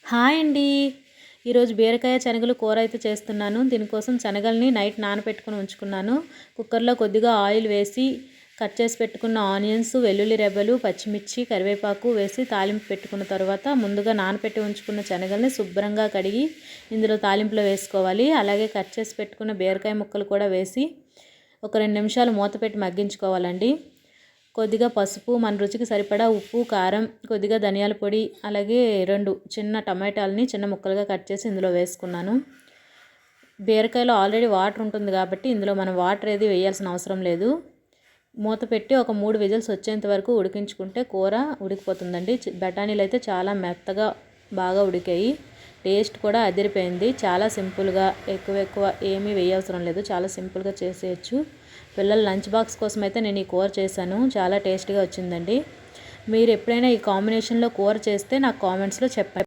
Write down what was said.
Hi అండి. ఈరోజు బీరకాయ శనగలు కూర అయితే చేస్తున్నాను. దీనికోసం శనగల్ని నైట్ నానబెట్టుకొని ఉంచుకున్నాను. కుక్కర్లో కొద్దిగా ఆయిల్ వేసి కట్ చేసి పెట్టుకున్న ఆనియన్స్, వెల్లుల్లి రెబ్బలు, పచ్చిమిర్చి, కరివేపాకు వేసి తాలింపు పెట్టుకున్న తర్వాత ముందుగా నానబెట్టి ఉంచుకున్న శనగల్ని శుభ్రంగా కడిగి ఇందులో తాలింపులో వేసుకోవాలి. అలాగే కట్ చేసి పెట్టుకున్న బీరకాయ ముక్కలు కూడా వేసి ఒక 2 నిమిషాలు మూత పెట్టి మగ్గించుకోవాలండి. కొద్దిగా పసుపు, మన రుచికి సరిపడా ఉప్పు, కారం, కొద్దిగా ధనియాల పొడి, అలాగే 2 చిన్న టమాటాలని చిన్న ముక్కలుగా కట్ చేసి ఇందులో వేసుకున్నాను. బీరకాయలో ఆల్రెడీ వాటర్ ఉంటుంది కాబట్టి ఇందులో మనం వాటర్ ఏది వేయాల్సిన అవసరం లేదు. మూత పెట్టి ఒక 3 విజిల్స్ వచ్చేంత వరకు ఉడికించుకుంటే కూర ఉడికిపోతుందండి. బఠానీలు అయితే చాలా మెత్తగా బాగా ఉడికాయి. టేస్ట్ కూడా అదిరిపోయింది. చాలా సింపుల్గా ఎక్కువ ఏమీ వేయవసరం లేదు. చాలా సింపుల్గా చేసేయచ్చు. పిల్లల లంచ్ బాక్స్ కోసం అయితే నేను ఈ కూర చేశాను. చాలా టేస్ట్గా వచ్చిందండి. మీరు ఎప్పుడైనా ఈ కాంబినేషన్లో కూర చేస్తే నాకు కామెంట్స్లో చెప్పండి.